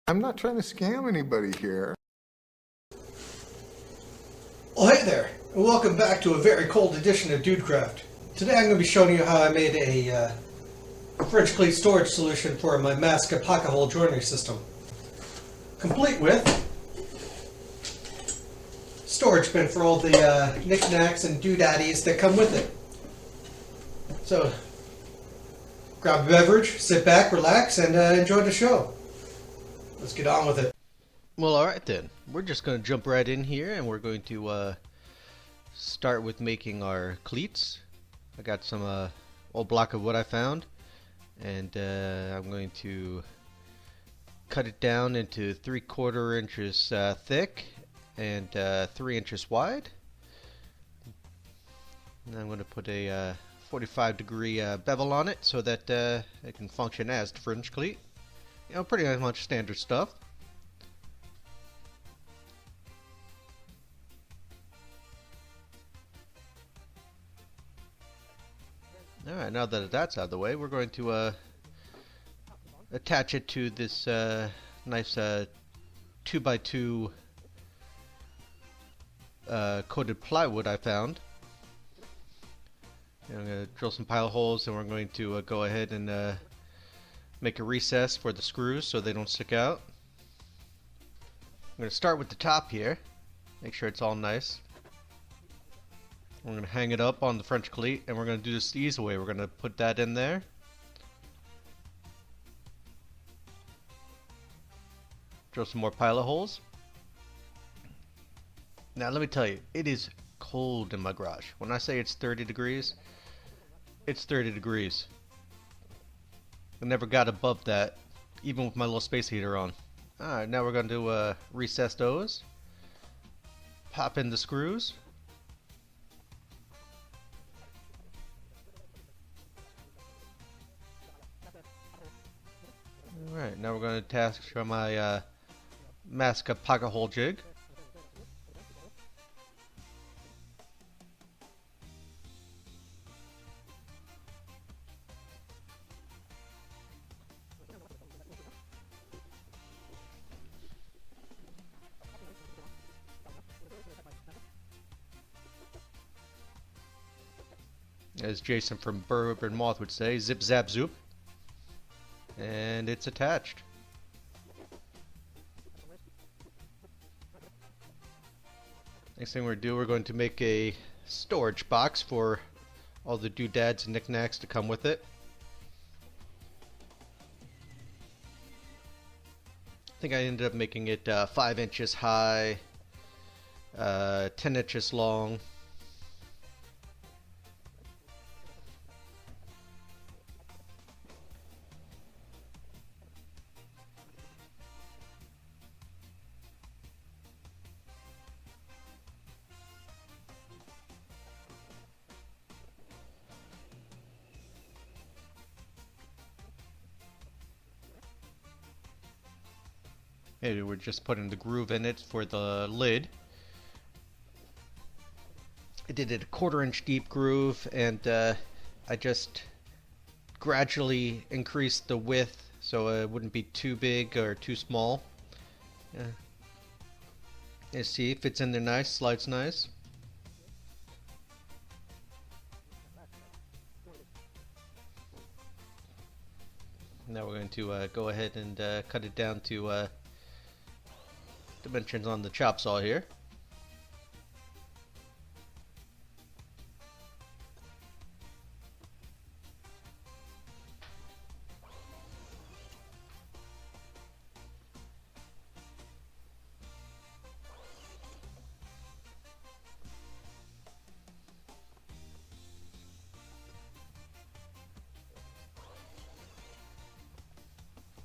I'm not trying to scam anybody here. Well, hey there, and welcome back to a very cold edition of Dudecraft. Today I'm going to be showing you how I made a French cleat storage solution for my Masca pockethole joinery system. Complete with storage bin for all the knickknacks and doodaddys that come with it. So, grab a beverage, sit back, relax, and enjoy the show. Let's get on with it. Well, alright then. We're just going to jump right in here and we're going to start with making our cleats. I got some old block of wood I found, and I'm going to cut it down into 3/4 inches thick and 3 inches wide. And I'm going to put a 45-degree bevel on it so that it can function as the French cleat. You know, pretty much standard stuff. Alright, now that that's out of the way, we're going to attach it to this nice 2x2 coated plywood I found. And I'm going to drill some pilot holes, and we're going to go ahead and make a recess for the screws so they don't stick out. I'm going to start with the top here, make sure it's all nice. We're going to hang it up on the French cleat, and we're going to do this the easy way. We're going to put that in there. Drill some more pilot holes. Now let me tell you, it is cold in my garage. When I say it's 30 degrees, it's 30 degrees. I never got above that, even with my little space heater on. Alright, now we're going to recess those. Pop in the screws. Alright, now we're going to attach my Masca pockethole jig. As Jason from Bourbon Moth would say, zip zap zoop. And it's attached. Next thing we're going to do, we're going to make a storage box for all the doodads and knickknacks to come with it. I think I ended up making it 5 inches high, 10 inches long. Maybe we're just putting the groove in it for the lid. I did it a 1/4 inch deep groove, and I just gradually increased the width so it wouldn't be too big or too small. And see, it fits in there nice, slides nice. Now we're going to go ahead and cut it down to dimensions on the chop saw here.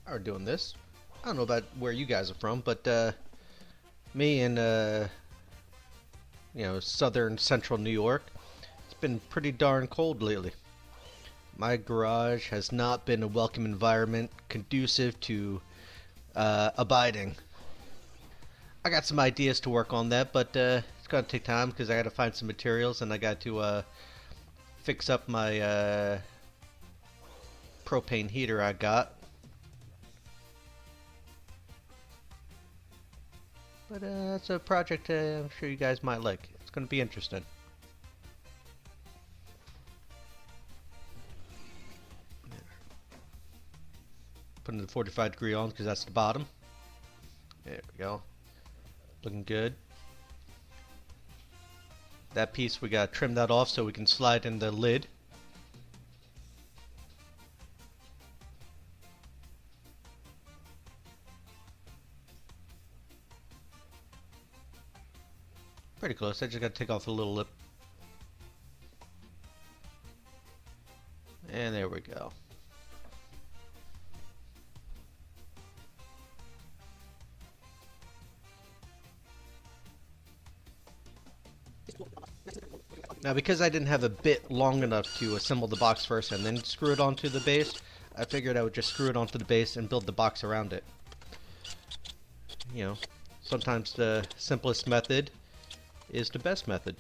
Are doing this. I don't know about where you guys are from, but me in southern central New York, it's been pretty darn cold lately. My garage has not been a welcome environment conducive to abiding. I got some ideas to work on that, but it's gonna take time because I got to find some materials and I got to fix up my propane heater I got. But it's a project I'm sure you guys might like. It's going to be interesting. Putting the 45-degree on because that's the bottom. There we go. Looking good. That piece, we got to trim that off so we can slide in the lid. Pretty close. I just got to take off a little lip. And there we go. Now, because I didn't have a bit long enough to assemble the box first and then screw it onto the base, I figured I would just screw it onto the base and build the box around it. You know, sometimes the simplest method is the best method.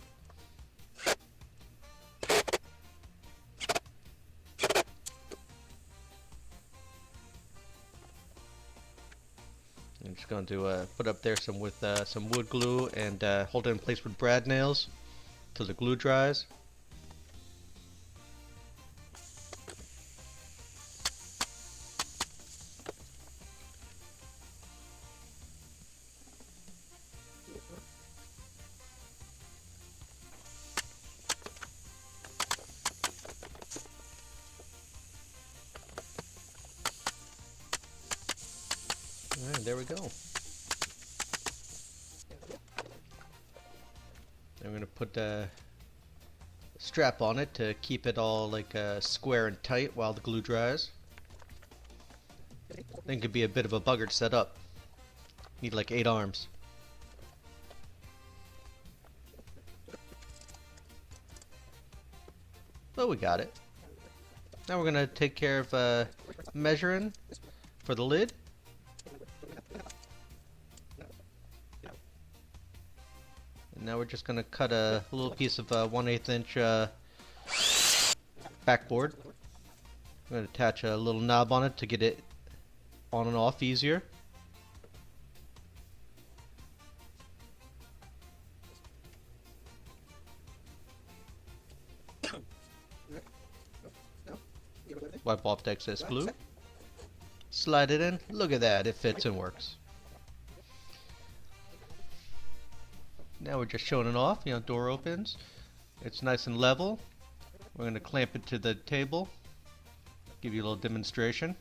I'm just going to put up there some with some wood glue and hold it in place with brad nails till the glue dries. Alright, there we go. I'm going to put a strap on it to keep it all like square and tight while the glue dries. I think it could be a bit of a bugger to set up. Need like 8 arms. But we got it. Now we're going to take care of measuring for the lid. Now we're just going to cut a little piece of 1/8 inch backboard. I'm going to attach a little knob on it to get it on and off easier. Wipe off the excess glue. Slide it in. Look at that, it fits and works. Now we're just showing it off, you know, door opens. It's nice and level. We're going to clamp it to the table. Give you a little demonstration.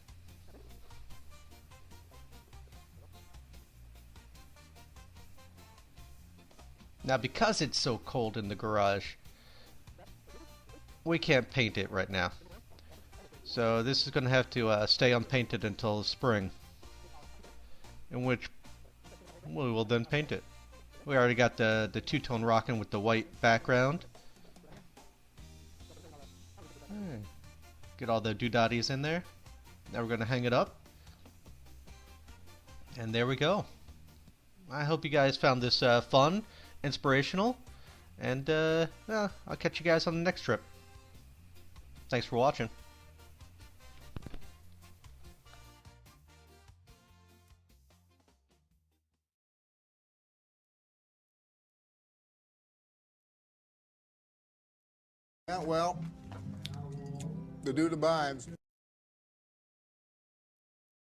Now because it's so cold in the garage, we can't paint it right now. So this is going to have to stay unpainted until spring, in which we will then paint it. We already got the two-tone rocking with the white background. Right. Get all the doodads in there. Now we're going to hang it up. And there we go. I hope you guys found this fun, inspirational, and I'll catch you guys on the next trip. Thanks for watching. Yeah, well, the dude abides.